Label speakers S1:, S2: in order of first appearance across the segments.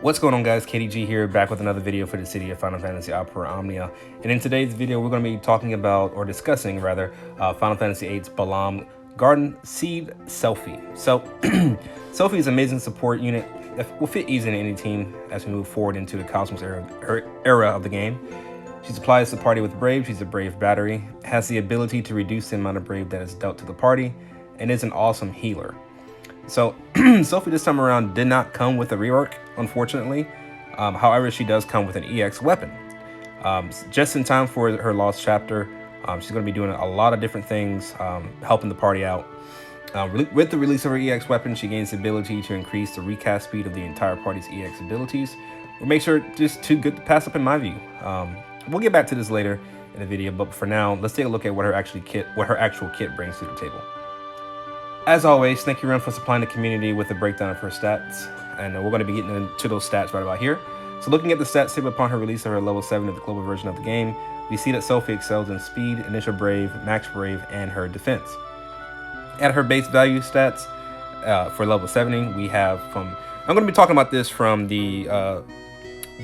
S1: What's going on, guys? KDG here, back with another video for Dissidia Final Fantasy Opera Omnia. And in today's video, we're going to be talking about, or discussing rather, Final Fantasy VIII's Balamb Garden Seed Selphie. So, Selphie is an amazing support unit that will fit easily in any team as we move forward into the Cosmos era of the game. She supplies the party with Brave. She's a Brave battery, has the ability to reduce the amount of Brave that is dealt to the party, and is an awesome healer. So Selphie this time around did not come with a rework, unfortunately. However, she does come with an EX weapon. Just in time for her lost chapter, she's going to be doing a lot of different things, helping the party out. With the release of her EX weapon, she gains the ability to increase the recast speed of the entire party's EX abilities, which makes her just too good to pass up in my view. We'll get back to this later in the video, but for now, let's take a look at what her actual kit brings to the table. As always, thank you, Ren, for supplying the community with a breakdown of her stats, and we're going to be getting into those stats right about here. So looking at the stats table upon her release of her level 7 of the global version of the game, we see that Selphie excels in speed, initial Brave, max Brave, and her defense. At her base value stats for level 70, we have I'm going to be talking about this from the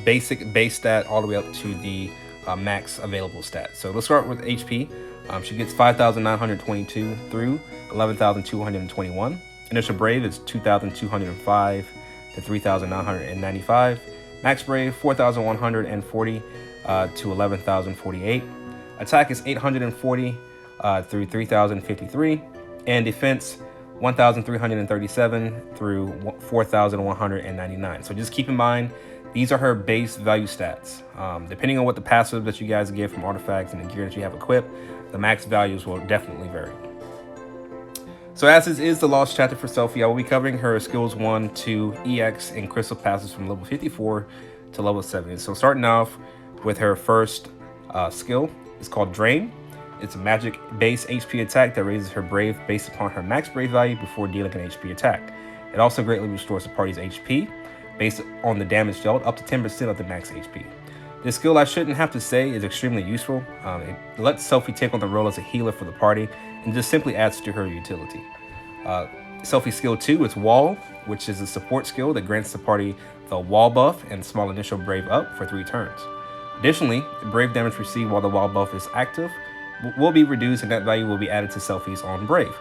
S1: basic base stat all the way up to the max available stat. So let's start with HP. She gets 5,922 through 11,221. Initial Brave is 2,205 to 3,995. Max Brave 4,140 to 11,048. Attack is 840 through 3,053. And defense 1,337 through 4,199. So just keep in mind, these are her base value stats. Depending on what the passive that you guys get from artifacts and the gear that you have equipped, the max values will definitely vary. So as this is the lost chapter for Selphie, I will be covering her skills 1, 2, EX, and crystal passes from level 54 to level 70. So starting off with her first skill, it's called Drain. It's a magic base HP attack that raises her Brave based upon her max Brave value before dealing an HP attack. It also greatly restores the party's HP based on the damage dealt up to 10% of the max HP. This skill, I shouldn't have to say, is extremely useful. It lets Selphie take on the role as a healer for the party and just simply adds to her utility. Selphie's skill 2 is Wall, which is a support skill that grants the party the wall buff and small initial Brave up for 3 turns. Additionally, the Brave damage received while the wall buff is active will be reduced, and that value will be added to Selphie's on Brave.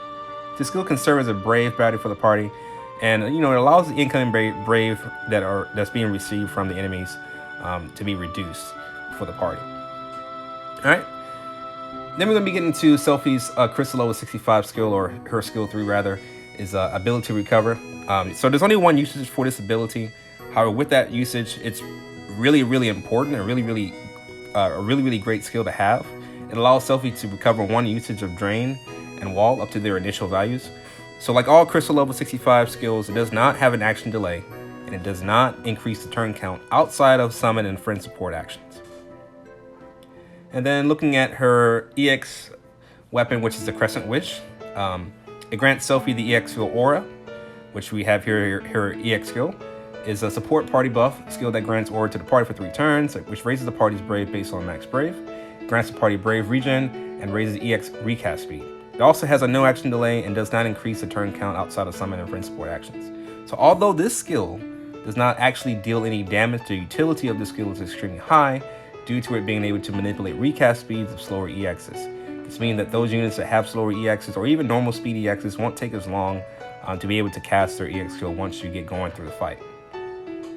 S1: This skill can serve as a Brave battery for the party, and it allows the incoming Brave that's being received from the enemies to be reduced for the party. All right. Then we're going to be getting to Selphie's crystal level 65 skill, or her skill 3 rather, is ability to recover. So there's only one usage for this ability. However, with that usage, it's really, really important and a really, really great skill to have. It allows Selphie to recover 1 usage of Drain and Wall up to their initial values. So like all crystal level 65 skills, it does not have an action delay, and it does not increase the turn count outside of summon and friend support actions. And then looking at her EX weapon, which is the Crescent Wish, it grants Selphie the EX skill Aura, which we have here. Her EX skill is a support party buff skill that grants Aura to the party for 3 turns, which raises the party's Brave based on max Brave, grants the party Brave regen, and raises EX recast speed. It also has a no action delay and does not increase the turn count outside of summon and friend support actions. So although this skill does not actually deal any damage, the utility of this skill is extremely high due to it being able to manipulate recast speeds of slower EXs. This means that those units that have slower EXs or even normal speed EXs won't take as long to be able to cast their EX skill once you get going through the fight.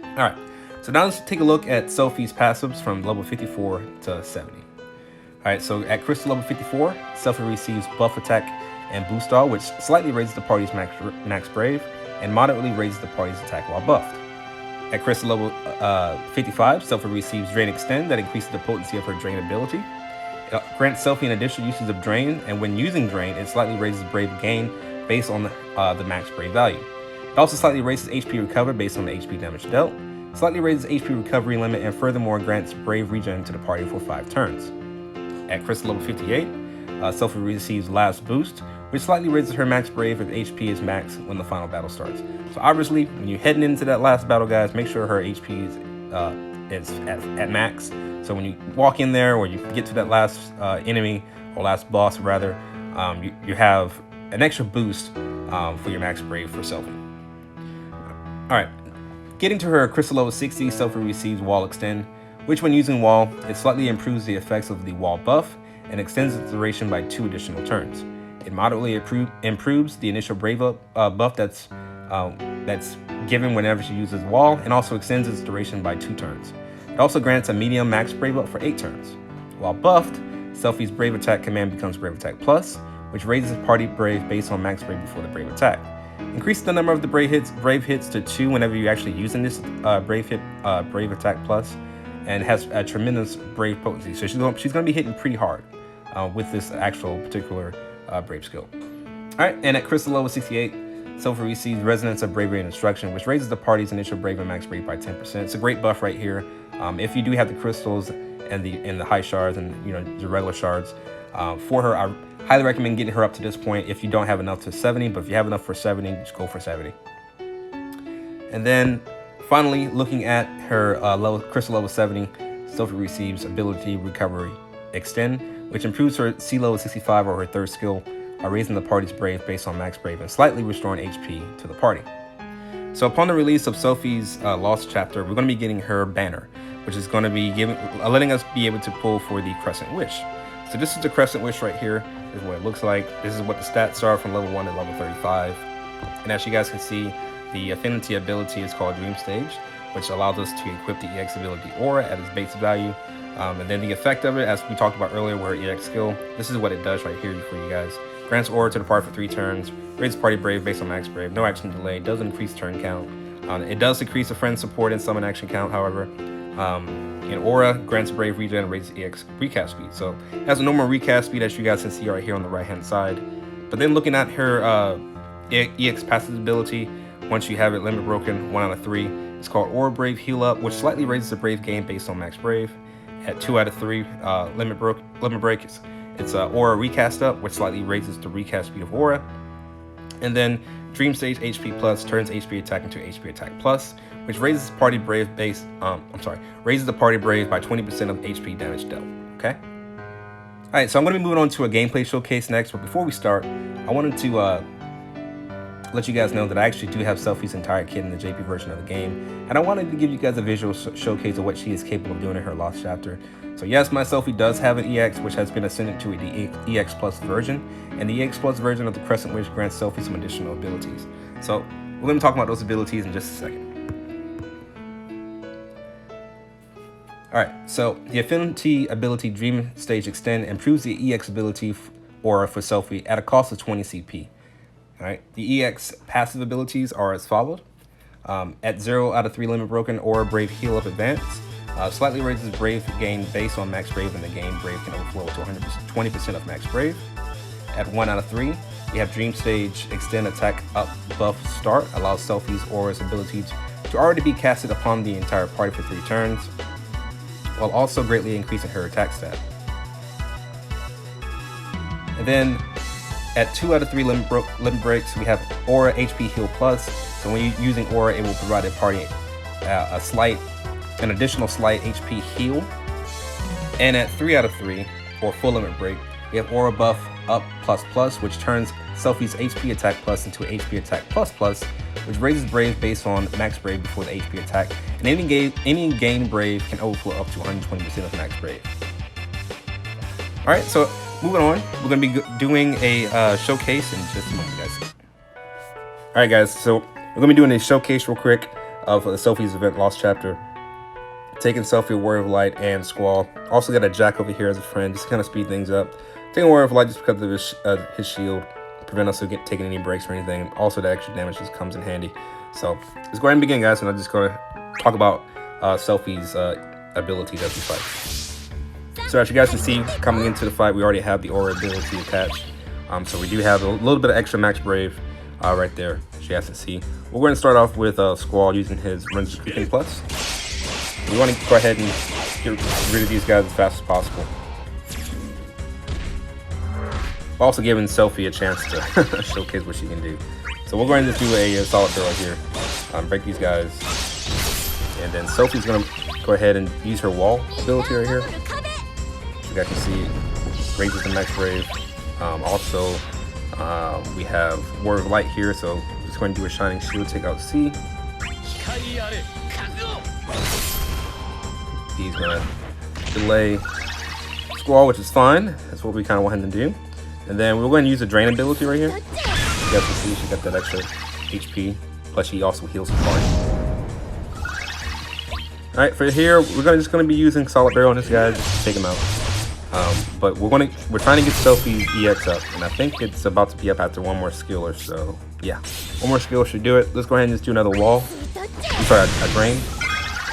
S1: Alright, so now let's take a look at Selphie's passives from level 54 to 70. Alright, so at crystal level 54, Selphie receives buff attack and boost all, which slightly raises the party's max Brave and moderately raises the party's attack while buffed. At crystal level 55, Selphie receives Drain Extend that increases the potency of her Drain ability. It grants Selphie an additional usage of Drain, and when using Drain, it slightly raises Brave gain based on the max Brave value. It also slightly raises HP recover based on the HP damage dealt, slightly raises HP recovery limit, and furthermore grants Brave regen to the party for 5 turns. At crystal level 58, Selphie receives Last Boost, which slightly raises her max Brave if HP is max when the final battle starts. So obviously, when you're heading into that last battle, guys, make sure her HP is at max. So when you walk in there, or you get to that last enemy, or last boss rather, you have an extra boost for your max Brave for Selphie. All right, Getting to her crystal level 60, Selphie receives Wall Extend, which when using Wall, it slightly improves the effects of the Wall buff and extends its duration by 2 additional turns. It moderately improves the initial Brave Up buff that's given whenever she uses Wall, and also extends its duration by 2 turns. It also grants a medium max Brave Up for 8 turns. While buffed, Selphie's Brave Attack command becomes Brave Attack Plus, which raises party Brave based on max Brave before the Brave Attack. Increase the number of the Brave hits to 2 whenever you're actually using this Brave Attack Plus, and has a tremendous Brave potency. So she's going to be hitting pretty hard with this actual particular Brave skill. Alright, and at crystal level 68, Selphie receives Resonance of Bravery and Instruction, which raises the party's initial Brave and max Brave by 10%. It's a great buff right here. If you do have the crystals and the high shards and the regular shards, for her, I highly recommend getting her up to this point if you don't have enough to 70, but if you have enough for 70, just go for 70. And then finally, looking at her crystal level 70, Selphie receives Ability Recovery Extend, which improves her C level 65 or her 3rd skill, raising the party's Brave based on max Brave and slightly restoring HP to the party. So upon the release of Selphie's Lost Chapter, we're going to be getting her banner, which is going to be letting us be able to pull for the Crescent Wish. So this is the Crescent Wish right here. This is what it looks like. This is what the stats are from level 1 to level 35. And as you guys can see, the affinity ability is called Dream Stage, which allows us to equip the EX ability Aura at its base value. And then the effect of it, as we talked about earlier with her EX skill, this is what it does right here for you guys. Grants Aura to the party for 3 turns, raises party Brave based on max Brave, no action delay, doesn't increase turn count. It does decrease a friend support and summon action count, however. And Aura grants Brave regen and raises EX recast speed. So it has a normal recast speed as you guys can see right here on the right hand side. But then looking at her EX passive ability, once you have it limit broken 1 out of 3, it's called Aura Brave Heal Up, which slightly raises the Brave gain based on max Brave. At 2 out of 3 limit break, it's Aura Recast Up, which slightly raises the recast speed of Aura. And then Dream Stage HP Plus turns HP Attack into HP Attack Plus, which raises party Brave raises the party Brave by 20% of HP damage dealt. Okay. All right, so I'm going to be moving on to a gameplay showcase next. But before we start, I wanted to let you guys know that I actually do have Selphie's entire kit in the JP version of the game, and I wanted to give you guys a visual showcase of what she is capable of doing in her Lost Chapter. So yes, my Selphie does have an EX, which has been ascended to the EX Plus version, and the EX Plus version of the Crescent Wish grants Selphie some additional abilities. So we're going to talk about those abilities in just a second. Alright, so the Affinity ability Dream Stage Extend improves the EX ability Aura for Selphie at a cost of 20 CP. Alright, the EX passive abilities are as followed. At 0 out of 3 limit broken, Aura Brave Heal Up Advance. Slightly raises Brave gain based on max Brave, and the gain Brave can overflow to 20% of max Brave. At 1 out of 3, we have Dream Stage Extend Attack Up Buff Start. Allows Selphie's Aura's ability to already be casted upon the entire party for 3 turns, while also greatly increasing her attack stat. And then at 2 out of 3 limit breaks, we have Aura HP Heal Plus. So when you're using Aura, it will provide a party an additional slight HP heal. And at 3 out of 3, or full limit break, we have Aura Buff Up Plus Plus, which turns Selphie's HP Attack Plus into HP Attack Plus Plus, which raises Brave based on max Brave before the HP attack, and any gain Brave can overflow up to 120% of max Brave. Alright, so moving on, we're going to be doing a showcase in just a moment, guys. Alright guys, so we're going to be doing a showcase real quick of Selphie's event Lost Chapter. Taking Selphie, Warrior of Light, and Squall. Also got a Jack over here as a friend, just to kind of speed things up. Taking Warrior of Light just because of his shield, prevent us from taking any breaks or anything. Also the extra damage just comes in handy. So let's go ahead and begin, guys, and I'm just going to talk about Selphie's abilities as we fight. So as you guys can see, coming into the fight, we already have the Aura ability attached. So we do have a little bit of extra max Brave right there, as you guys can see. We're going to start off with Squall using his Runs of Creeping Plus. We want to go ahead and get rid of these guys as fast as possible. We're also giving Selphie a chance to showcase what she can do. So we're going to do a solid throw right here. Break these guys. And then Selphie's going to go ahead and use her wall ability right here. You guys can see raises the max Brave. Also, we have Warrior of Light here, so I'm just going to do a Shining Shield, take out C. He's gonna delay Squall, which is fine. That's what we kind of want him to do. And then we're going to use the drain ability right here. You guys can see she got that extra HP. Plus she also heals the party. Alright, for here, we're just gonna be using Solid Barrel on this guy just to take him out. But we're trying to get Selphie's EX up, and I think it's about to be up after one more skill or so. Yeah, one more skill should do it. Let's go ahead and just do another wall. I'm sorry, a drain.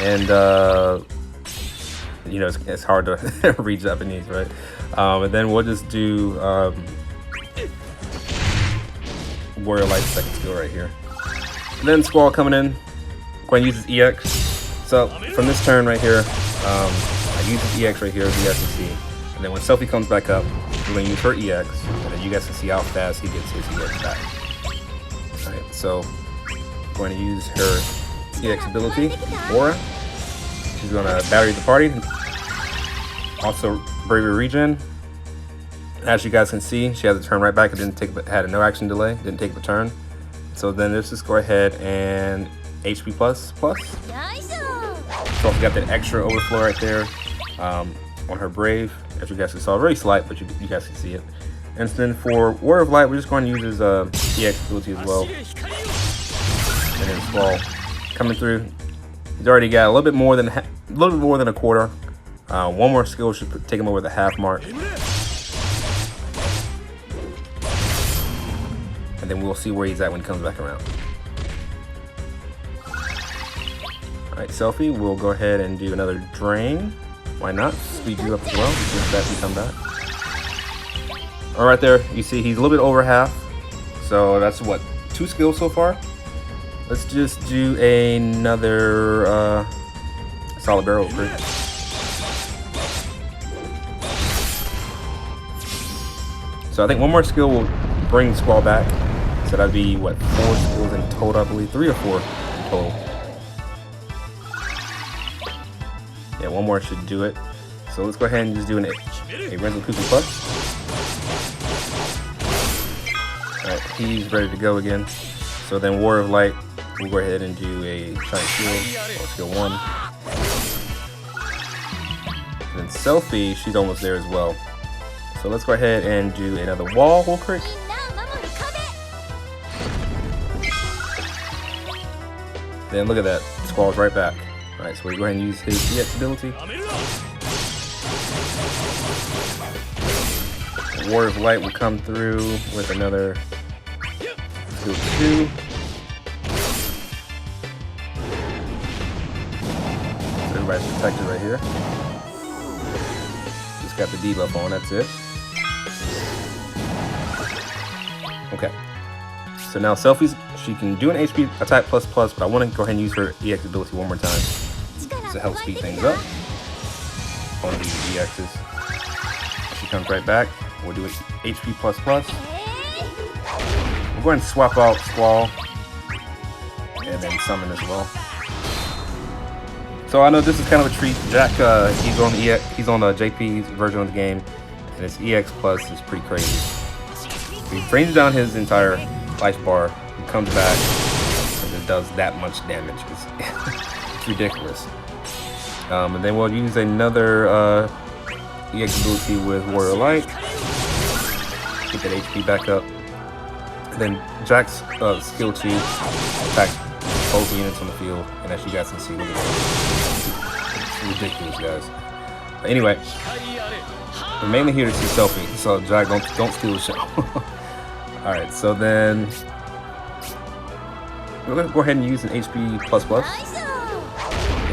S1: And you know, it's hard to read Japanese, right? And then we'll just do Warrior Light's second skill right here. And then Squall coming in. Going to use his EX. So from this turn right here, I use his EX right here, as you guys can see. And then when Selphie comes back up, we're going to use her EX, and then you guys can see how fast he gets his EX back. Alright, so I'm going to use her EX ability, Aura. She's going to battery the party. Also, Bravery Regen. As you guys can see, she has a turn right back. It had a no action delay, didn't take the turn. So then let's just go ahead and HP plus. So we got that extra overflow right there on her Brave. As you guys can see, very slight, but you guys can see it. And then for Warrior of Light, we're just going to use his EX ability as well. And then Squall coming through. He's already got a little bit more than a quarter. One more skill should take him over the half mark. And then we'll see where he's at when he comes back around. Alright, Selphie, we'll go ahead and do another drain. Why not? Speed you up as well, just as you come back. Alright there, you see he's a little bit over half. So that's what, 2 skills so far? Let's just do another Solid Barrel group. So I think one more skill will bring Squall back. So that'd be what, 4 skills in total, I believe, 3 or 4 in total. Yeah, one more should do it. So let's go ahead and just do a Renzo Kuku Plus. Alright, he's ready to go again. So then Warrior of Light, we'll go ahead and do a Giant Shield, or skill 1. And then Selphie, she's almost there as well. So let's go ahead and do another wall crit. Then look at that, Squall's right back. Alright, so we go ahead and use his EX ability. Warrior of Light will come through with another skill 2. So everybody's protected right here. Just got the debuff on, that's it. Okay. So now Selphie's, she can do an HP attack plus, but I want to go ahead and use her EX ability one more time to help speed things up on the EXs. She comes right back. We'll do it HP plus. We're going to swap out Squall and then summon as well. So I know this is kind of a treat. Jack, he's on the JP's version of the game, and his EX plus is pretty crazy. He brings down his entire life bar, he comes back, and it does that much damage. It's ridiculous. And then we'll use another EX ability with Warrior Light. Get that HP back up. And then Jack's skill 2 attacks both units on the field. And as you guys can see, look at that. It's ridiculous, guys. But anyway, we're mainly here to see Selphie. So Jack, don't steal the show. Alright, so then we're gonna go ahead and use an HP plus.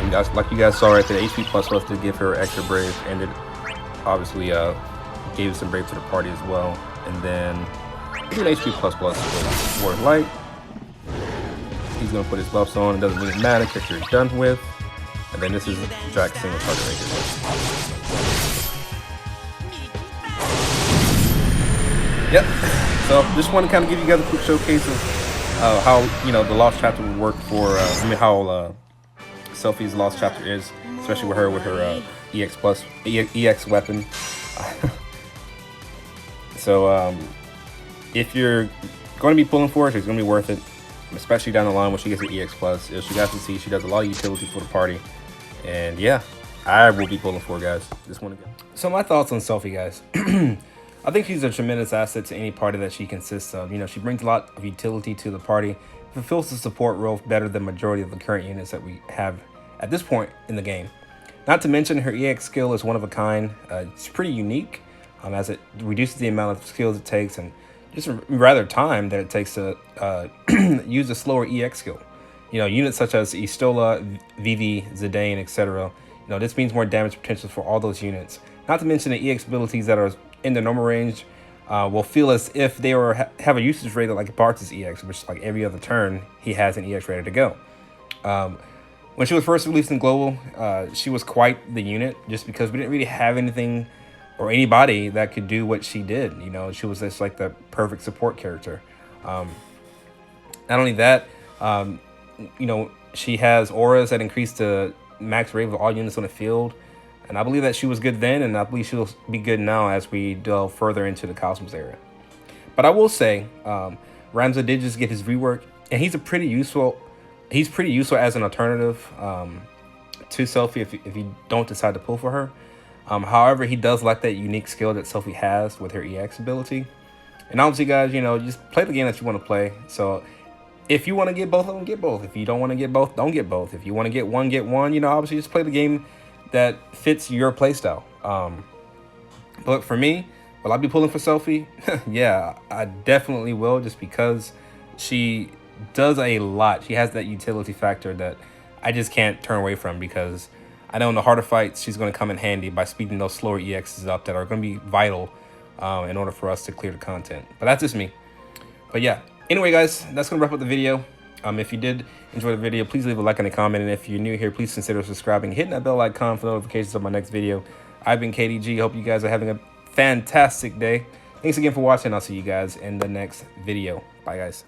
S1: And like you guys saw right there, HP plus to give her extra Brave, and it obviously gave some Brave to the party as well. And then do an HP plus with Warrior Light. He's gonna put his buffs on. It doesn't really matter because you're done with. And then this is Jack's single target right here. Yep. So just want to kind of give you guys a quick showcase of how the lost chapter would work for how Selphie's lost chapter is, especially with her EX weapon. So if you're going to be pulling for it, it's going to be worth it. especially down the line when she gets an EX plus. As you guys can see, she does a lot of utility for the party, and yeah, I will be pulling for, guys. Just want to go. So my thoughts on Selphie, guys. I think she's a tremendous asset to any party that she consists of. You know, she brings a lot of utility to the party, fulfills the support role better than majority of the current units that we have at this point in the game. Not to mention her EX skill is one of a kind. It's pretty unique, as it reduces the amount of skills it takes and just rather time that it takes to use a slower EX skill. You know, units such as Istola, Vivi, Zidane, etc. You know, this means more damage potential for all those units. Not to mention the EX abilities that are in the normal range will feel as if they have a usage rate like Bart's EX, which like every other turn he has an EX ready to go. When she was first released in Global, she was quite the unit just because we didn't really have anything or anybody that could do what she did. You know, she was just like the perfect support character. Not only that, you know, she has auras that increase the max rate of all units on the field. And I believe that she was good then, and I believe she'll be good now as we delve further into the Cosmos era. But I will say, Ramza did just get his rework, and he's pretty useful as an alternative to Selphie if you don't decide to pull for her. However, he does lack that unique skill that Selphie has with her EX ability. And obviously, guys, you know, just play the game that you want to play. So if you want to get both of them, get both. If you don't want to get both, don't get both. If you want to get one, get one. You know, obviously just play the game that fits your playstyle. But for me, will I be pulling for Selphie? Yeah, I definitely will, just because she does a lot. She has that utility factor that I just can't turn away from, because I know in the harder fights she's going to come in handy by speeding those slower EXs up that are going to be vital in order for us to clear the content. But that's just me. But yeah, anyway, guys, that's going to wrap up the video. If you did enjoy the video, please leave a like and a comment. And if you're new here, please consider subscribing, hitting that bell icon for notifications of my next video. I've been KDG. Hope you guys are having a fantastic day. Thanks again for watching. I'll see you guys in the next video. Bye, guys.